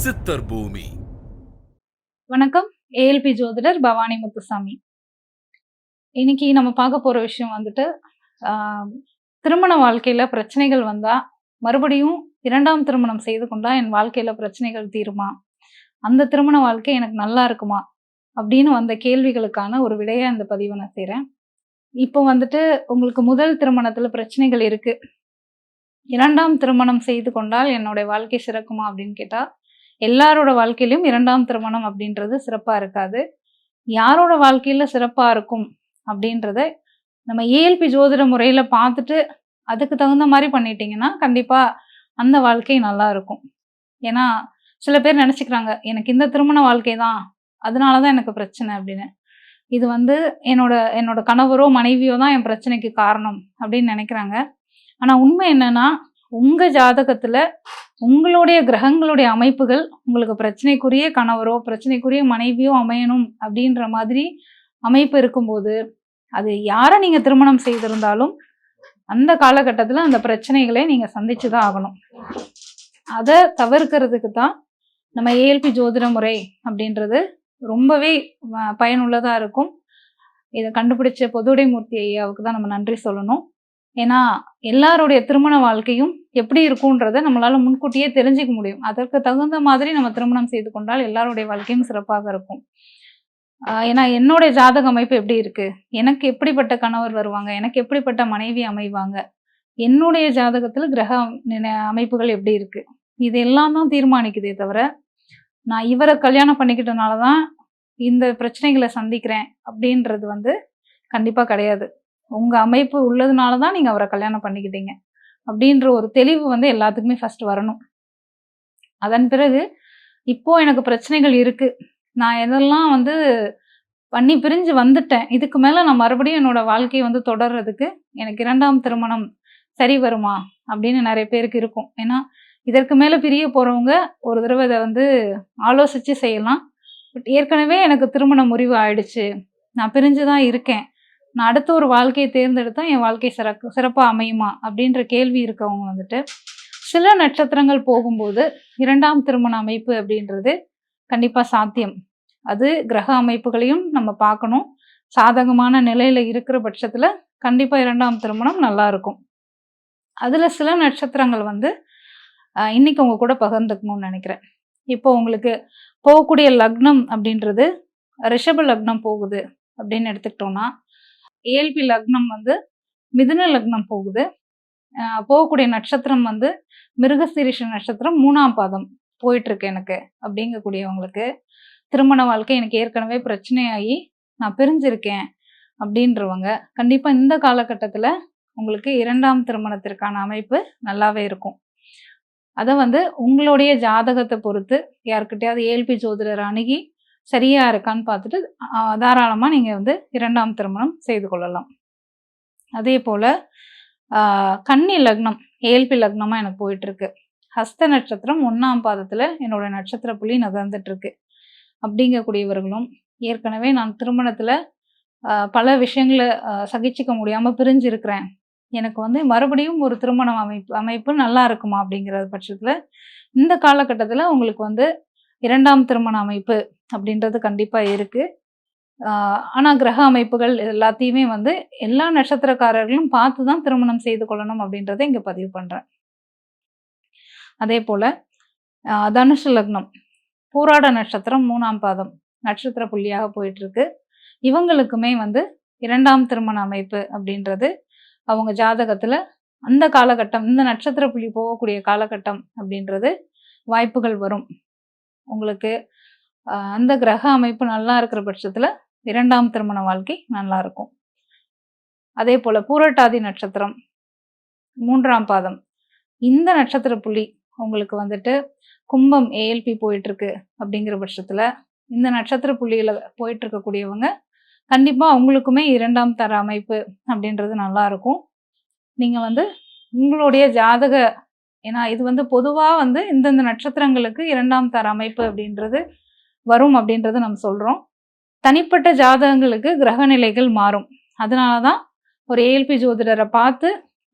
சித்தர் பூமி. வணக்கம். ஏஎல்பி ஜோதிடர் பவானி முத்துசாமி. இன்னைக்கு நம்ம பார்க்க போற விஷயம் வந்துட்டு திருமண வாழ்க்கையில பிரச்சனைகள் வந்தா மறுபடியும் 2ஆம் திருமணம் செய்து கொண்டா என் வாழ்க்கையில பிரச்சனைகள் தீருமா, அந்த திருமண வாழ்க்கை எனக்கு நல்லா இருக்குமா அப்படின்னு வந்த கேள்விகளுக்கான ஒரு விடையை அந்த பதிவை நான் செய்கிறேன். இப்போ வந்துட்டு உங்களுக்கு முதல் திருமணத்துல பிரச்சனைகள் இருக்கு, 2ஆம் திருமணம் செய்து கொண்டால் என்னுடைய வாழ்க்கை சிறக்குமா அப்படின்னு கேட்டா, எல்லாரோட வாழ்க்கையிலும் 2ஆம் திருமணம் அப்படின்றது சிறப்பா இருக்காது. யாரோட வாழ்க்கையில சிறப்பா இருக்கும் அப்படின்றத நம்ம ஏஎல்பி ஜோதிட முறையில பார்த்துட்டு அதுக்கு தகுந்த மாதிரி பண்ணிட்டீங்கன்னா கண்டிப்பா அந்த வாழ்க்கை நல்லா இருக்கும். ஏன்னா சில பேர் நினைச்சுக்கிறாங்க, எனக்கு இந்த திருமண வாழ்க்கை தான், அதனாலதான் எனக்கு பிரச்சனை அப்படின்னு. இது வந்து என்னோட கணவரோ மனைவியோ தான் என் பிரச்சனைக்கு காரணம் அப்படின்னு நினைக்கிறாங்க. ஆனா உண்மை என்னன்னா, உங்க ஜாதகத்துல உங்களுடைய கிரகங்களுடைய அமைப்புகள் உங்களுக்கு பிரச்சனைக்குரிய கணவரோ பிரச்சனைக்குரிய மனைவியோ அமையணும் அப்படின்ற மாதிரி அமைப்பு இருக்கும்போது, அது யாரை நீங்க திருமணம் செய்திருந்தாலும் அந்த காலகட்டத்துல அந்த பிரச்சனைகளை நீங்க சந்திச்சுதான் ஆகணும். அதை தவிர்க்கிறதுக்கு தான் நம்ம ஏஎல்பி ஜோதிட முறை அப்படின்றது ரொம்பவே பயனுள்ளதா இருக்கும். இதை கண்டுபிடிச்ச பொதுவுடைமூர்த்தி ஐயாவுக்கு தான் நம்ம நன்றி சொல்லணும். ஏன்னா எல்லாருடைய திருமண வாழ்க்கையும் எப்படி இருக்கும்ன்றத நம்மளால முன்கூட்டியே தெரிஞ்சுக்க முடியும். அதற்கு தகுந்த மாதிரி நம்ம திருமணம் செய்து கொண்டால் எல்லாருடைய வாழ்க்கையும் சிறப்பாக இருக்கும். ஏன்னா என்னுடைய ஜாதக அமைப்பு எப்படி இருக்கு, எனக்கு எப்படிப்பட்ட கணவர் வருவாங்க, எனக்கு எப்படிப்பட்ட மனைவி அமைவாங்க, என்னுடைய ஜாதகத்துல கிரக அமைப்புகள் எப்படி இருக்கு, இது எல்லாம் தான் தீர்மானிக்குதே தவிர நான் இவரை கல்யாணம் பண்ணிக்கிட்டனாலதான் இந்த பிரச்சனைகளை சந்திக்கிறேன் அப்படின்றது வந்து கண்டிப்பா கிடையாது. உங்க அமைப்பு உள்ளதுனாலதான் நீங்க அவரை கல்யாணம் பண்ணிக்கிட்டீங்க அப்படின்ற ஒரு தெளிவு வந்து எல்லாத்துக்குமே ஃபர்ஸ்ட் வரணும். அதன் பிறகு இப்போ எனக்கு பிரச்சனைகள் இருக்கு, நான் எதெல்லாம் வந்து பண்ணி பிரிஞ்சு வந்துட்டேன், இதுக்கு மேல நான் மறுபடியும் என்னோட வாழ்க்கையை வந்து தொடர்றதுக்கு எனக்கு 2ஆம் திருமணம் சரி வருமா அப்படின்னு நிறைய பேருக்கு இருக்கும். ஏன்னா இதற்கு மேல பிரிய போறவங்க ஒரு தடவை இதை வந்து ஆலோசிச்சு செய்யலாம். பட் ஏற்கனவே எனக்கு திருமண முறிவு ஆயிடுச்சு, நான் பிரிஞ்சுதான் இருக்கேன், நான் அடுத்த ஒரு வாழ்க்கையை தேர்ந்தெடுத்தா என் வாழ்க்கை சிறப்பா அமையுமா அப்படின்ற கேள்வி இருக்கவங்க வந்துட்டு சில நட்சத்திரங்கள் போகும்போது 2ஆம் திருமண அமைப்பு அப்படின்றது கண்டிப்பா சாத்தியம். அது கிரக அமைப்புகளையும் நம்ம பார்க்கணும். சாதகமான நிலையில இருக்கிற பட்சத்துல கண்டிப்பா 2ஆம் திருமணம் நல்லா இருக்கும். அதுல சில நட்சத்திரங்கள் வந்து இன்னைக்கு உங்க கூட பகிர்ந்துக்கணும்னு நினைக்கிறேன். இப்போ உங்களுக்கு போகக்கூடிய லக்னம் அப்படின்றது ரிஷப லக்னம் போகுது அப்படின்னு எடுத்துக்கிட்டோம்னா, ஏஎல்பி லக்னம் வந்து மிதுன லக்னம் போகுது. போகக்கூடிய நட்சத்திரம் வந்து மிருகசீரிஷ நட்சத்திரம் 3ஆம் பாதம் போயிட்டு இருக்கு எனக்கு அப்படிங்கக்கூடியவங்களுக்கு திருமண வாழ்க்கை எனக்கு ஏற்கனவே பிரச்சனையாகி நான் பிரிஞ்சிருக்கேன் அப்படின்றவங்க கண்டிப்பா இந்த காலகட்டத்துல உங்களுக்கு 2ஆம் திருமணத்திற்கான அமைப்பு நல்லாவே இருக்கும். அதை வந்து உங்களுடைய ஜாதகத்தை பொறுத்து யாருக்கிட்டையாவது ஏஎல்பி ஜோதிடர் அணுகி சரியா இருக்கான்னு பார்த்துட்டு தாராளமா நீங்க வந்து 2ஆம் திருமணம் செய்து கொள்ளலாம். அதே போல கன்னி லக்னம் ஏஎல்பி லக்னமா எனக்கு போயிட்டு இருக்கு. ஹஸ்த நட்சத்திரம் 1ஆம் பாதத்துல என்னோட நட்சத்திர புள்ளி நகர்ந்துட்டு இருக்கு அப்படிங்கக்கூடியவர்களும், ஏற்கனவே நான் திருமணத்துல பல விஷயங்களை சகிச்சுக்க முடியாம பிரிஞ்சிருக்கிறேன், எனக்கு வந்து மறுபடியும் ஒரு திருமண அமைப்பு நல்லா இருக்குமா அப்படிங்கிற பட்சத்துல இந்த காலகட்டத்துல உங்களுக்கு வந்து 2ஆம் திருமண அமைப்பு அப்படின்றது கண்டிப்பா இருக்கு. ஆனா கிரக அமைப்புகள் எல்லாத்தையுமே வந்து எல்லா நட்சத்திரக்காரர்களும் பார்த்துதான் திருமணம் செய்து கொள்ளணும் அப்படின்றத இங்க பதிவு பண்றேன். அதே போல தனுசு லக்னம் பூராட நட்சத்திரம் 3ஆம் பாதம் நட்சத்திர புள்ளியாக போயிட்டு இருக்கு. இவங்களுக்குமே வந்து 2ஆம் திருமண அமைப்பு அப்படின்றது அவங்க ஜாதகத்துல அந்த காலகட்டம், இந்த நட்சத்திர புள்ளி போகக்கூடிய காலகட்டம் அப்படின்றது வாய்ப்புகள் வரும். உங்களுக்கு அந்த கிரக அமைப்பு நல்லா இருக்கிற பட்சத்துல 2ஆம் திருமண வாழ்க்கை நல்லா இருக்கும். அதே போல பூரட்டாதி நட்சத்திரம் 3ஆம் பாதம் இந்த நட்சத்திர புள்ளி உங்களுக்கு வந்துட்டு கும்பம் ஏஎல்பி போயிட்டு இருக்கு அப்படிங்கிற பட்சத்துல இந்த நட்சத்திர புள்ளியில போயிட்டு இருக்கக்கூடியவங்க கண்டிப்பா அவங்களுக்குமே 2ஆம் தர அமைப்பு அப்படின்றது நல்லா இருக்கும். நீங்க வந்து உங்களுடைய ஜாதக, ஏன்னா இது வந்து பொதுவா வந்து இந்தந்த நட்சத்திரங்களுக்கு 2ஆம் தர அமைப்பு அப்படின்றது வரும் அப்படின்றது நம்ம சொல்றோம். தனிப்பட்ட ஜாதகங்களுக்கு கிரக நிலைகள் மாறும். அதனாலதான் ஒரு ஏஎல்பி ஜோதிடரை பார்த்து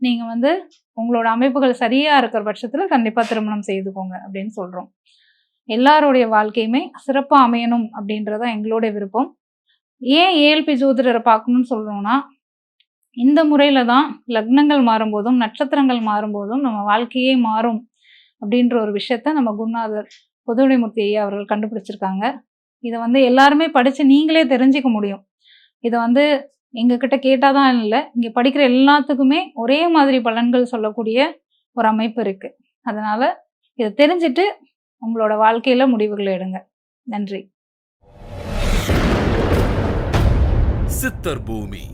நீங்க வந்து உங்களோட அமைப்புகள் சரியா இருக்கிற பட்சத்துல கண்டிப்பா திருமணம் செய்துக்கோங்க அப்படின்னு சொல்றோம். எல்லாருடைய வாழ்க்கையுமே சிறப்பா அமையணும் அப்படின்றது தான் எங்களுடைய விருப்பம். ஏன் ஏஎல்பி ஜோதிடர பார்க்கணும்னு சொல்றோம்னா, இந்த முறையில தான் லக்னங்கள் மாறும்போதும், நட்சத்திரங்கள் மாறும்போதும் நம்ம வாழ்க்கையே மாறும் அப்படின்ற ஒரு விஷயத்த நம்ம குருநாதர் பொதுவுடைமூர்த்தி ஐயா அவர்கள் கண்டுபிடிச்சிருக்காங்க. இத வந்து எல்லாருமே படிச்சு நீங்களே தெரிஞ்சுக்க முடியும். இத வந்து எங்ககிட்ட கேட்டா தான் இல்ல, இங்க படிக்கிற எல்லாத்துக்குமே ஒரே மாதிரி பலன்கள் சொல்லக்கூடிய ஒரு அமைப்பு இருக்கு. அதனால இத தெரிஞ்சுட்டு உங்களோட வாழ்க்கையில முடிவுகள் எடுங்க. நன்றி. சித்தர் பூமி